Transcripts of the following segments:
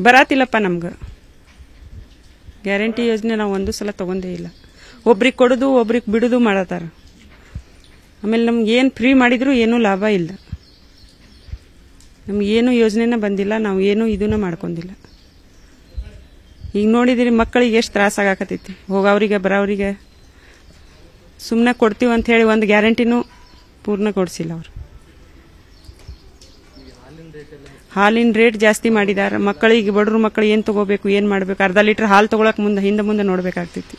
ಬರಾತಿಲ್ಲಪ್ಪ ನಮ್ಗೆ ಗ್ಯಾರಂಟಿ ಯೋಜನೆ ನಾವು ಒಂದು ಸಲ ತಗೊಂಡೇ ಇಲ್ಲ. ಒಬ್ರಿಗೆ ಕೊಡೋದು ಒಬ್ರಿಗೆ ಬಿಡೋದು ಮಾಡತ್ತಾರ. ಆಮೇಲೆ ನಮ್ಗೆ ಏನು ಫ್ರೀ ಮಾಡಿದ್ರು ಏನೂ ಲಾಭ ಇಲ್ಲ. ನಮಗೇನು ಯೋಜನೆನ ಬಂದಿಲ್ಲ, ನಾವು ಏನು ಇದನ್ನ ಮಾಡ್ಕೊಂಡಿಲ್ಲ. ಈಗ ನೋಡಿದಿರಿ ಮಕ್ಕಳಿಗೆ ಎಷ್ಟು ತ್ರಾಸ ಆಗಾಕತ್ತೈತಿ, ಹೋಗೋರಿಗೆ ಬರೋರಿಗೆ. ಸುಮ್ಮನೆ ಕೊಡ್ತೀವಿ ಅಂತ ಹೇಳಿ ಒಂದು ಗ್ಯಾರಂಟಿನೂ ಪೂರ್ಣ ಕೊಡಿಸಿಲ್ಲ ಅವರು. ಹಾಲಿನ ರೇಟ್ ಜಾಸ್ತಿ ಮಾಡಿದಾರ. ಮಕ್ಕಳಿಗೆ ಬಡವ್ರ ಮಕ್ಕಳು ಏನು ತಗೋಬೇಕು, ಏನು ಮಾಡಬೇಕು, ಅರ್ಧ ಲೀಟರ್ ಹಾಲು ತಗೊಳಕ್ ಹಿಂದೆ ಮುಂದೆ ನೋಡ್ಬೇಕಾಗ್ತೈತಿ.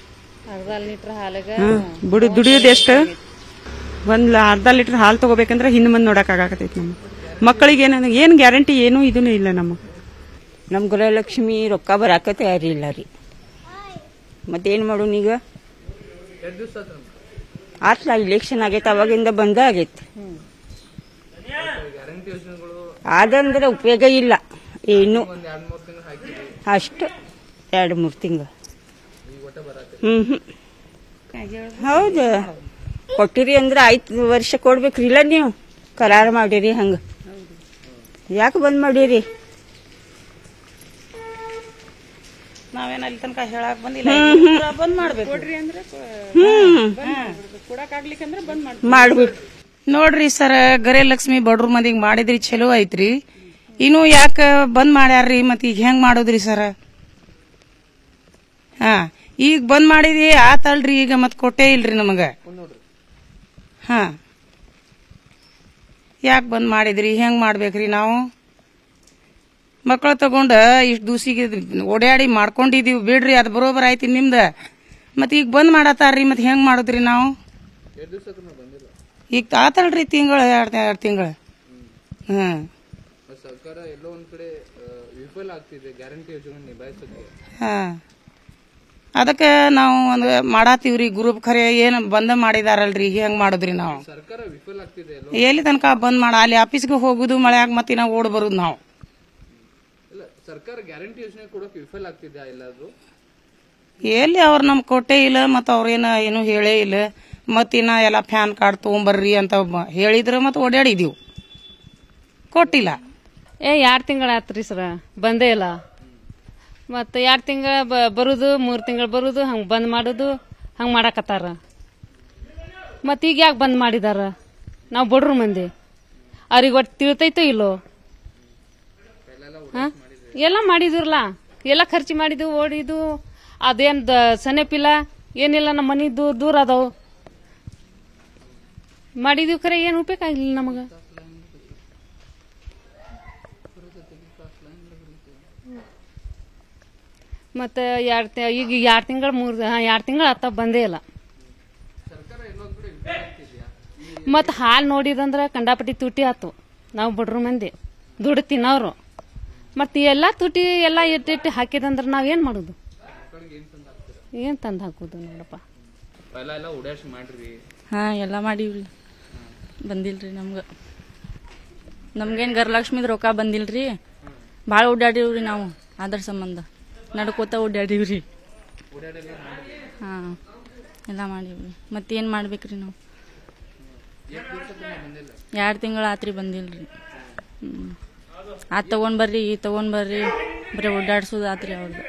ದುಡಿಯೋದು ಎಷ್ಟು, ಅರ್ಧ ಲೀಟರ್ ಹಾಲು ತಗೋಬೇಕಂದ್ರೆ ಹಿಂದೆ ಮುಂದೆ ನೋಡಕ್ಕಾಗತೈತಿ. ನಮ್ಗೆ ಮಕ್ಕಳಿಗೆ ಏನು ಗ್ಯಾರಂಟಿ ಏನೂ ಇದೂ ಇಲ್ಲ. ನಮ್ಮ ಗೃಹಲಕ್ಷ್ಮಿ ರೊಕ್ಕ ಬರಾಕ ತಯಾರಿಲ್ಲ ರೀ. ಮತ್ತೇನು ಮಾಡೋಣ ಈಗ? ಆತ್ಲ ಇಲೆಕ್ಷನ್ ಆಗೈತೆ, ಅವಾಗಿಂದ ಬಂದ ಆಗೈತಿ. ಅದಂದ್ರೆ ಉಪಯೋಗ ಇಲ್ಲ ಏನು, ಅಷ್ಟು 2-3 ತಿಂಗಳು. ಹೌದು, ಕೊಟ್ಟಿರಿ ಅಂದ್ರೆ 5 ವರ್ಷ ಕೊಡ್ಬೇಕ್ರಿ. ಇಲ್ಲ ನೀವು ಕರಾರ ಮಾಡಿರಿ, ಹಂಗ ಯಾಕೆ ಬಂದ್ ಮಾಡಿರಿ? ನಾವೇನ ಅಲ್ಲಿ ತನಕ ಹೇಳಕ್ ಬಂದಿಲ್ಲ. ಬಂದ್ ಮಾಡ್ಬೇಕು ಮಾಡ್ಬೇಕು. ನೋಡ್ರಿ ಸರ್, ಗೃಹಲಕ್ಷ್ಮಿ ಬಡ್ರ ಮಂದಿಗೆ ಮಾಡಿದ್ರಿ ಚಲೋ ಐತ್ರಿ. ಇನ್ನು ಯಾಕ ಬಂದ್ ಮಾಡ್ಯಾರ್ರಿ? ಮತ್ ಈಗ ಹೆಂಗ್ ಮಾಡೋದ್ರಿ ಸರ್? ಈಗ ಬಂದ್ ಮಾಡಿದಿ ಆತಲ್ರಿ, ಈಗ ಮತ್ ಕೊಟ್ಟೇ ಇಲ್ರಿ ನಮಗ. ಯಾಕೆ ಬಂದ್ ಮಾಡಿದ್ರಿ? ಹೆಂಗ್ ಮಾಡ್ಬೇಕ್ರಿ ನಾವು? ಮಕ್ಕಳು ತಗೊಂಡ ಇಷ್ಟು ದೂಸಿಗೆ ಓಡಾಡಿ ಮಾಡ್ಕೊಂಡಿದೀವಿ ಬಿಡ್ರಿ, ಅದು ಬರೋಬರ್ ಐತಿ ನಿಮ್ದ. ಮತ್ ಈಗ ಬಂದ್ ಮಾಡತ್ತಾರ್ರಿ, ಮತ್ ಹೆಂಗ್ ಮಾಡುದ್ರಿ ನಾವು? ಈಗ ಆತಲ್ರಿ ತಿಂಗಳ 2 ತಿಂಗಳ. ಸರ್ಕಾರ ಎಲ್ಲೋ ಒಂದ್ ಕಡೆ ವಿಫಲ ಆಗ್ತಿದೆ ಗ್ಯಾರಂಟಿ ಯೋಜನೆ ನಿಭಾಯಿಸೋಕೆ. ಅದಕ್ಕೆ ನಾವು ಒಂದು ಮಾಡಾತೀವ್ರಿ ಗ್ರೂಪ್. ಖರೆ ಏನ್ ಬಂದ್ ಮಾಡಿದಾರಲ್ರಿ, ಹೆಂಗ್ ಮಾಡುದ್ರಿ ನಾವು? ಸರ್ಕಾರ ವಿಫಲ ಆಗ್ತಿದೆ ಎಲ್ಲಿ ತನಕ ಬಂದ್ ಮಾಡ? ಅಲ್ಲಿ ಆಫೀಸ್ಗೆ ಹೋಗುದು ಮಳ್ಯಾಗ ಮತ್ತೆ ನಾವು ಓಡ್ ಬರುದು ನಾವು. ಸರ್ಕಾರ ಗ್ಯಾರಂಟಿ ಯೋಜನೆ ಕೊಡೋಕೆ ವಿಫಲ ಆಗ್ತಿದೆ ಎಲ್ಲಾದ್ರು? ಎಲ್ಲಿ ಅವ್ರು ನಮ್ಗೆ ಕೊಟ್ಟೇ ಇಲ್ಲ, ಮತ್ ಅವ್ರೇನ ಏನು ಹೇಳೇ ಇಲ್ಲ. ಮತ್ತಿನ್ನ ಎಲ್ಲ ಫ್ಯಾನ್ ಕಾರ್ಡ್ ತಗೊಂಬರ್ರಿ ಅಂತ ಹೇಳಿದ್ರ ಮತ್ ಓಡಾಡಿದೀವಿ, ಕೊಟ್ಟಿಲ್ಲ. 2 ತಿಂಗಳ ಆತ್ರಿ ಸರ, ಬಂದೇ ಇಲ್ಲ. ಮತ್ತ 2 ತಿಂಗಳ ಬರುದು, 3 ತಿಂಗಳ ಬರುದು, ಹಂಗ ಬಂದ್ ಮಾಡುದು, ಹಂಗ ಮಾಡಕತ್ತಾರ. ಮತ್ ಈಗ ಯಾಕೆ ಬಂದ್ ಮಾಡಿದಾರ? ನಾವು ಬಡ್ರು ಮಂದಿ, ಅವ್ರಿಗೆ ಒಟ್ಟು ತಿಳ್ತೈತೋ ಇಲ್ಲೋ? ಎಲ್ಲ ಮಾಡಿದ್ರಲ್ಲ, ಎಲ್ಲ ಖರ್ಚು ಮಾಡಿದ್ವು, ಓಡಿದು. ಅದೇನ್ ಸನೆಪಿಲ್ಲ ಏನಿಲ್ಲ, ನಮ್ಮ ಮನಿ ದೂರ ಅದಾವು. ಮಾಡಿದೀವಿ ಖರೆ ಏನು ಉಪಯೋಗ ಆಗಿಲ್ಲ ನಮಗ. ಮತ್ತ ಈಗ 2 ತಿಂಗಳ 2 ತಿಂಗಳ ಆತ ಬಂದೇ ಇಲ್ಲ. ಮತ್ ಹಾಲು ನೋಡಿದಂದ್ರ ಕಂಡಾಪಟ್ಟಿ ತುಟಿ ಆತು. ನಾವು ಬಡ್ರು ಮಂದಿ ದುಡ್ಡು ತಿನ್ನೋರು. ಮತ್ ಎಲ್ಲಾ ತುಟಿ ಎಲ್ಲಾ ಇಟ್ಟಿಟ್ಟು ಹಾಕಿದಂದ್ರ ನಾವೇನ್ ಮಾಡುದು? ಏನ್ ತಂದ್ ಹಾಕುದು? ನೋಡಪ್ಪ, ಎಲ್ಲ ಮಾಡೀವ್ರಿ, ಬಂದಿಲ್ರಿ ನಮ್ಗೇನ್ ಗೃಹಲಕ್ಷ್ಮಿದ್ ರೊಕ್ಕ ಬಂದಿಲ್ರಿ. ಭಾಳ ಓಡಾಡಿವ್ರಿ ನಾವು, ಅದ್ರ ಸಂಬಂಧ ನಡ್ಕೋತ ಓಡಾಡಿವ್ರಿ. ಎಲ್ಲ ಮಾಡೀವ್ರಿ. ಮತ್ತೇನ್ ಮಾಡ್ಬೇಕ್ರಿ ನಾವು? 2 ತಿಂಗಳ ಆತ್ರಿ, ಬಂದಿಲ್ರಿ. ತಗೊಂಡ್ ಬರ್ರಿ, ಈ ತಗೊಂಡ್ ಬರ್ರಿ, ಬರೀ ಓಡಾಡ್ಸೋದು ಆತ್ರಿ ಅವ್ರದ್ದು.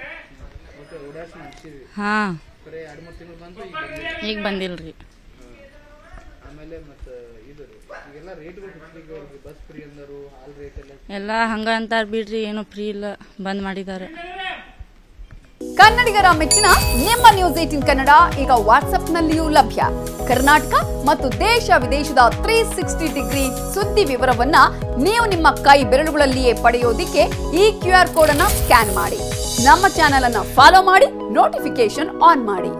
ಈಗ ಬಂದಿಲ್ರಿ. ಎಲ್ಲ ಹಂಗ ಅಂತಾರ ಬಿಡ್ರಿ, ಏನು ಫ್ರೀ ಇಲ್ಲ, ಬಂದ್ ಮಾಡಿದಾರೆ. ಕನ್ನಡಿಗರ ಮೆಚ್ಚಿನ ನಿಮ್ಮ ನ್ಯೂಸ್ 18 ಕನ್ನಡ ಈಗ ವಾಟ್ಸ್ಆಪ್ನಲ್ಲಿಯೂ ಲಭ್ಯ. ಕರ್ನಾಟಕ ಮತ್ತು ದೇಶ ವಿದೇಶದ 360 ಡಿಗ್ರಿ ಸುದ್ದಿ ವಿವರವನ್ನ ನೀವು ನಿಮ್ಮ ಕೈ ಬೆರಳುಗಳಲ್ಲಿಯೇ ಪಡೆಯೋದಿಕ್ಕೆ ಈ QR ಕೋಡ್ ಅನ್ನ ಸ್ಕ್ಯಾನ್ ಮಾಡಿ. ನಮ್ಮ ಚಾನೆಲ್ ಅನ್ನ ಫಾಲೋ ಮಾಡಿ, ನೋಟಿಫಿಕೇಶನ್ ಆನ್ ಮಾಡಿ.